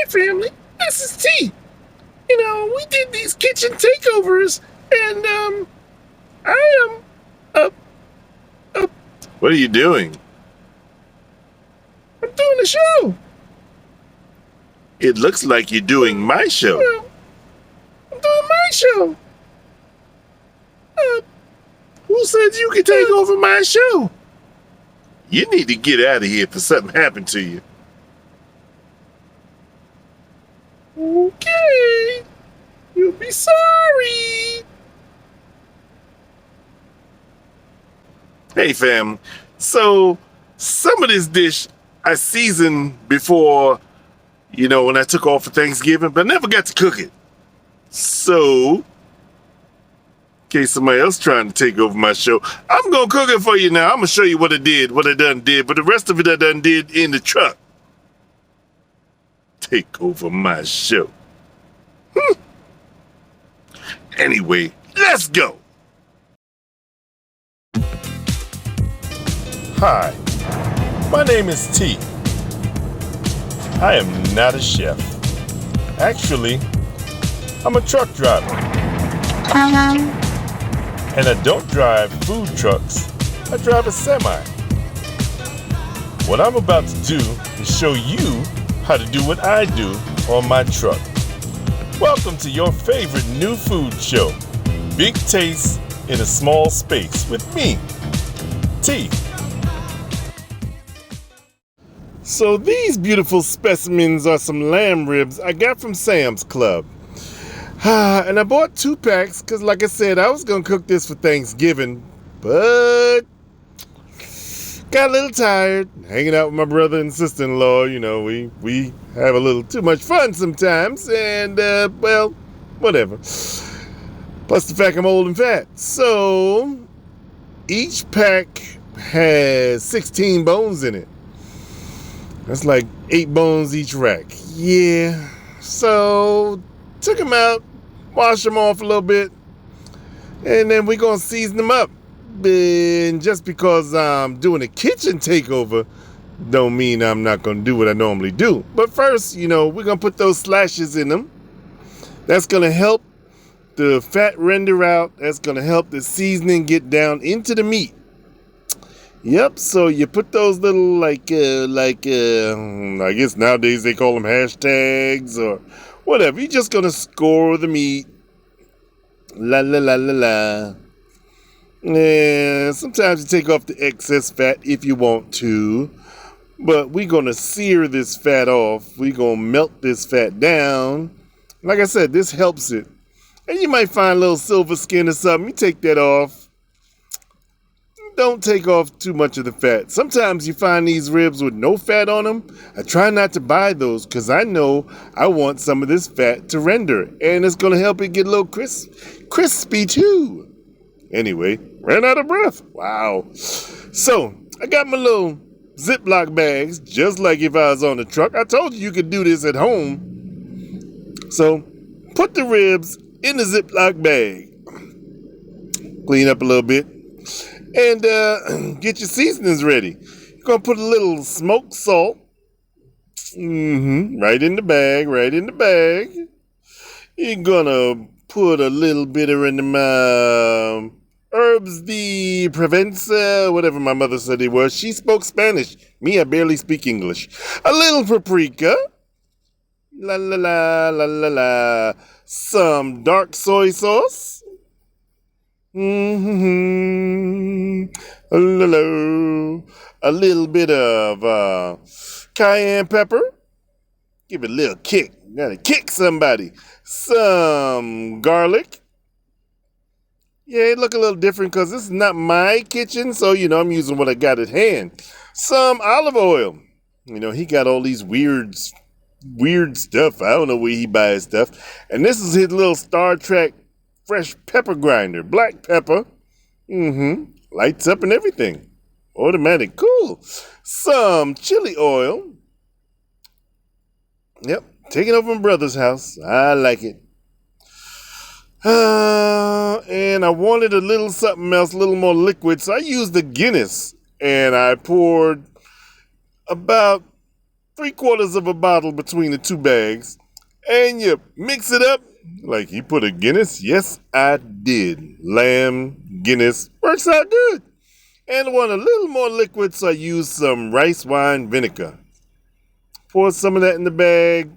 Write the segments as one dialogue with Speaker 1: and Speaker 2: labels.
Speaker 1: Hi, family. This is T. We did these kitchen takeovers, and I am
Speaker 2: What are you doing?
Speaker 1: I'm doing a show.
Speaker 2: It looks like you're doing my show.
Speaker 1: Well, I'm doing my show.
Speaker 2: Who said you could take over my show? You need to get out of here if something happened to you.
Speaker 1: Okay. You'll be sorry.
Speaker 2: Hey, fam. So, some of this dish I seasoned before, when I took off for Thanksgiving, but never got to cook it. So, in case somebody else trying to take over my show, I'm going to cook it for you now. I'm going to show you what I done did, but the rest of it I done did in the truck. Take over my show. Anyway, let's go. Hi, my name is T. I am not a chef. Actually, I'm a truck driver. And I don't drive food trucks, I drive a semi. What I'm about to do is show you how to do what I do on my truck. Welcome to your favorite new food show, Big Taste in a Small Space with me, T. So these beautiful specimens are some lamb ribs I got from Sam's Club. And I bought 2 packs because, like I said, I was going to cook this for Thanksgiving, but got a little tired hanging out with my brother and sister-in-law. We have a little too much fun sometimes, and, well, whatever. Plus the fact I'm old and fat. So, each pack has 16 bones in it. That's like 8 bones each rack. Yeah. So, took them out, washed them off a little bit, and then we're going to season them up. And just because I'm doing a kitchen takeover, don't mean I'm not going to do what I normally do. But first, we're going to put those slashes in them. That's going to help the fat render out. That's going to help the seasoning get down into the meat. Yep, so you put those little, I guess nowadays they call them hashtags or whatever. You're just going to score the meat. La la la la la. And sometimes you take off the excess fat if you want to. But we're going to sear this fat off. We're going to melt this fat down. Like I said, this helps it. And you might find a little silver skin or something. You take that off. Don't take off too much of the fat. Sometimes you find these ribs with no fat on them. I try not to buy those because I know I want some of this fat to render. And it's going to help it get a little crispy too. Anyway, ran out of breath. Wow. So, I got my little Ziploc bags, just like if I was on the truck. I told you could do this at home. So, put the ribs in the Ziploc bag. Clean up a little bit. And get your seasonings ready. You're going to put a little smoked salt. Right in the bag, right in the bag. You're going to put a little bit of herbs de Provenza, whatever my mother said it was. She spoke Spanish. Me, I barely speak English. A little paprika. La la la la la la. Some dark soy sauce. A little bit of cayenne pepper. Give it a little kick. You gotta kick somebody. Some garlic. Yeah, it look a little different because this is not my kitchen, so I'm using what I got at hand. Some olive oil. He got all these weird stuff. I don't know where he buys stuff. And this is his little Star Trek fresh pepper grinder, black pepper. Lights up and everything. Automatic, cool. Some chili oil. Yep, taking over my brother's house. I like it. And I wanted a little something else, a little more liquid, so I used the Guinness. And I poured about 3/4 of a bottle between the two bags, and you mix it up like he put a Guinness. Yes, I did. Lamb Guinness works out good. And I want a little more liquid, so I used some rice wine vinegar. Pour some of that in the bag,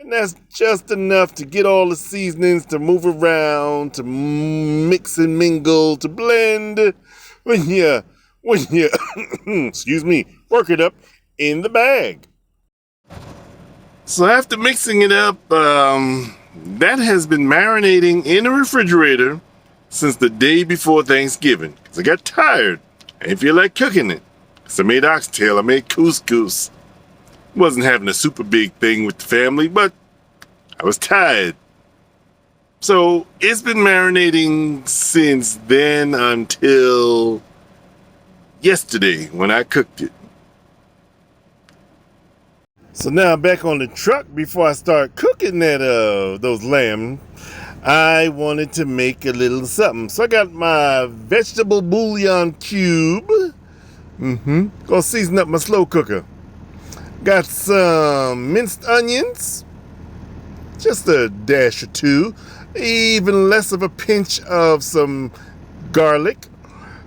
Speaker 2: and that's just enough to get all the seasonings to move around, to mix and mingle, to blend when you excuse me, work it up in the bag. So after mixing it up, that has been marinating in the refrigerator since the day before Thanksgiving. Cause I got tired. I didn't feel like cooking it. So I made oxtail, I made couscous. Wasn't having a super big thing with the family, but I was tired. So it's been marinating since then until yesterday when I cooked it. So now I'm back on the truck. Before I start cooking those lamb, I wanted to make a little something. So I got my vegetable bouillon cube. Gonna season up my slow cooker. Got some minced onions, just a dash or two, even less of a pinch of some garlic,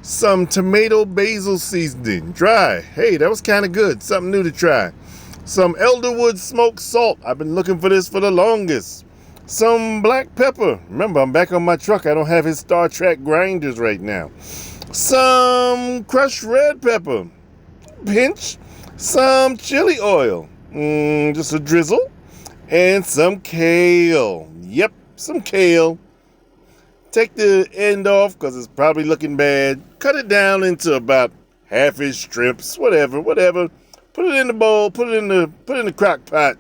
Speaker 2: some tomato basil seasoning, dry. Hey, that was kind of good, something new to try. Some elderwood smoked salt. I've been looking for this for the longest. Some black pepper. Remember, I'm back on my truck. I don't have his Star Trek grinders right now. Some crushed red pepper. Pinch. Some chili oil. Just a drizzle. And some kale. Yep, some kale. Take the end off because it's probably looking bad. Cut it down into about half-inch strips. Whatever. Put it in the bowl, put it in the crock pot.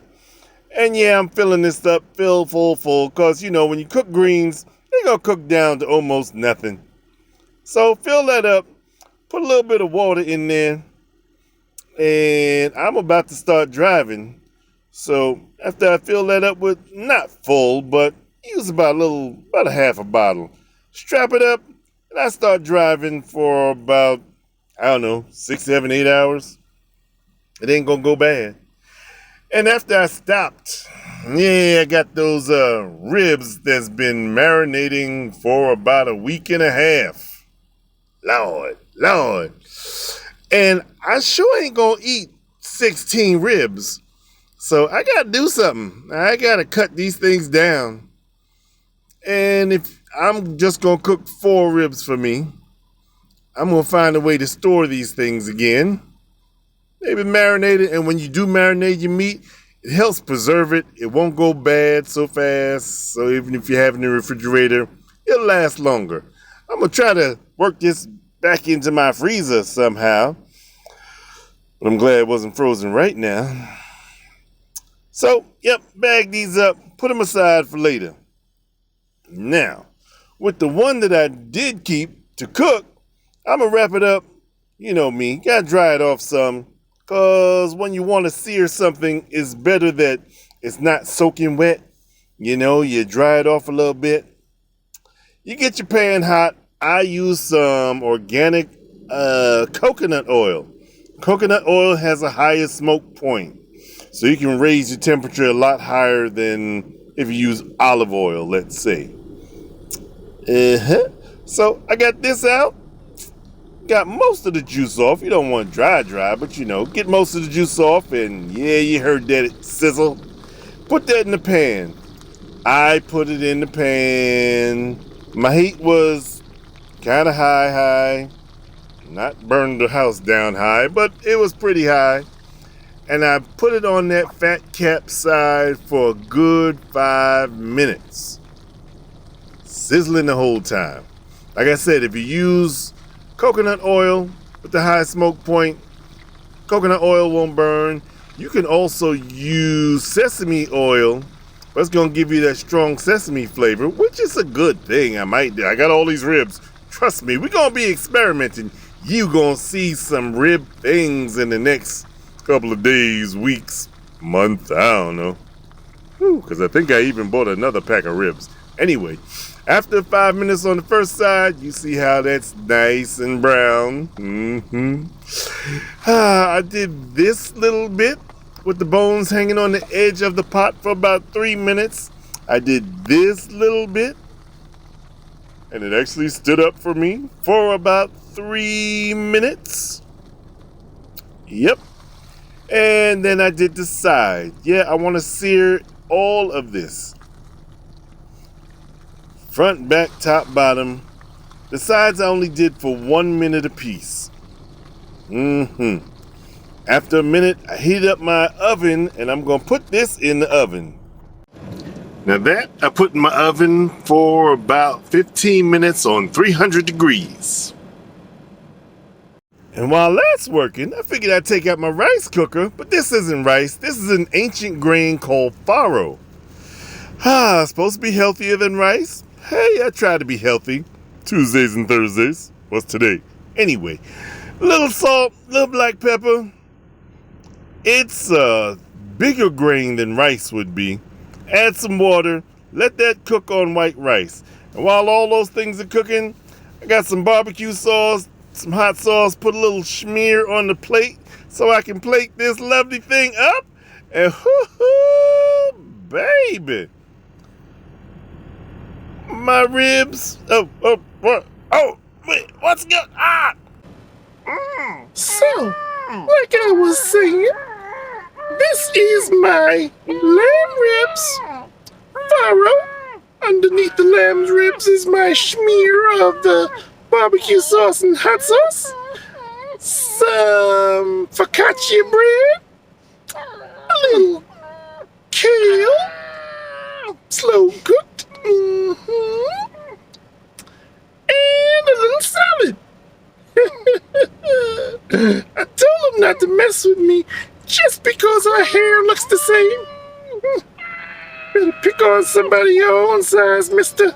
Speaker 2: And yeah, I'm filling this up, full, because when you cook greens, they're gonna cook down to almost nothing. So fill that up, put a little bit of water in there, and I'm about to start driving. So after I fill that up with, not full, but use about a half a bottle, strap it up, and I start driving for about, 6, 7, 8 hours. It ain't gonna go bad. And after I stopped, I got those ribs that's been marinating for about a week and a half. Lord. And I sure ain't gonna eat 16 ribs. So I gotta do something. I gotta cut these things down. And if I'm just gonna cook 4 ribs for me, I'm gonna find a way to store these things again. They've been marinated, and when you do marinate your meat, it helps preserve it. It won't go bad so fast. So even if you have it in the refrigerator, it'll last longer. I'm going to try to work this back into my freezer somehow. But I'm glad it wasn't frozen right now. So, bag these up, put them aside for later. Now, with the one that I did keep to cook, I'm going to wrap it up. You know me, got to dry it off some. Because when you want to sear something, it's better that it's not soaking wet. You dry it off a little bit. You get your pan hot. I use some organic coconut oil. Coconut oil has a higher smoke point. So you can raise your temperature a lot higher than if you use olive oil, let's say. So I got this out. Got most of the juice off. You don't want dry, but get most of the juice off, and you heard that sizzle. Put that in the pan. I put it in the pan. My heat was kind of high. Not burned the house down high, but it was pretty high. And I put it on that fat cap side for a good 5 minutes. Sizzling the whole time. Like I said, if you use coconut oil with the high smoke point, coconut oil won't burn. You can also use sesame oil, but it's going to give you that strong sesame flavor, which is a good thing. I got all these ribs. Trust me, we're going to be experimenting. You going to see some rib things in the next couple of days, weeks, month, I don't know. Because I think I even bought another pack of ribs. Anyway, after 5 minutes on the first side, you see how that's nice and brown. I did this little bit with the bones hanging on the edge of the pot for about 3 minutes. I did this little bit, and it actually stood up for me for about 3 minutes. Yep. And then I did the side. Yeah, I want to sear all of this. Front, back, top, bottom. The sides I only did for 1 minute apiece. After a minute, I heated up my oven, and I'm going to put this in the oven. Now that I put in my oven for about 15 minutes on 300 degrees. And while that's working, I figured I'd take out my rice cooker, but this isn't rice. This is an ancient grain called Faro. Supposed to be healthier than rice? Hey, I try to be healthy. Tuesdays and Thursdays. What's today? Anyway, little salt, little black pepper. It's a bigger grain than rice would be. Add some water. Let that cook on white rice. And while all those things are cooking, I got some barbecue sauce, some hot sauce, put a little smear on the plate so I can plate this lovely thing up. And hoo-hoo, baby. My ribs. Wait, what's good?
Speaker 1: So, like I was saying, this is my lamb ribs. Faro. Underneath the lamb's ribs is my smear of the barbecue sauce and hot sauce. Some focaccia bread. A little kale. Slow cooked. And a little salad. I told him not to mess with me just because our hair looks the same. Better pick on somebody your own size, mister.